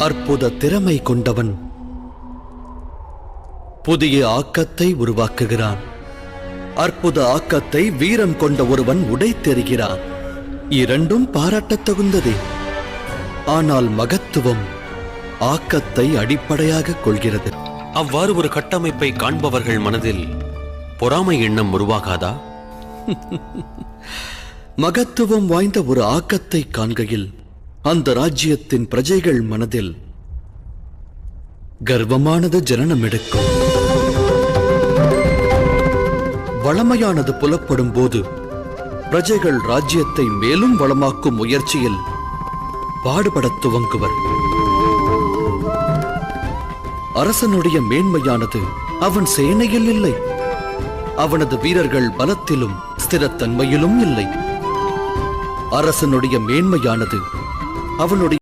அற்புத திறமை கொண்டவன் புதிய ஆக்கத்தை உருவாக்குகிறான். அற்புத ஆக்கத்தை வீரம் கொண்ட ஒருவன் உடைத்தெறிகிறான். இரண்டும் பாராட்டத் தகுந்ததே. ஆனால் மகத்துவம் ஆக்கத்தை அடிப்படையாக கொள்கிறது. அவ்வாறு ஒரு கட்டமைப்பை காண்பவர்கள் மனதில் பொறாமை எண்ணம் உருவாகாதா? மகத்துவம் வாய்ந்த ஒரு ஆக்கத்தை காண்கையில் அந்த ராஜ்யத்தின் பிரஜைகள் மனதில் கர்வமானது ஜனனம் எடுக்கும். வளமையானது புலப்படும் போது பிரஜைகள் ராஜ்யத்தை மேலும் வளமாக்கும் முயற்சியில் பாடுபடத் துவங்குவர். அரசனுடைய மேன்மையானது அவன் சேனையில் இல்லை, அவனது வீரர்கள் பலத்திலும் ஸ்திரத்தன்மையிலும் இல்லை. அரசனுடைய மேன்மையானது அவனுடைய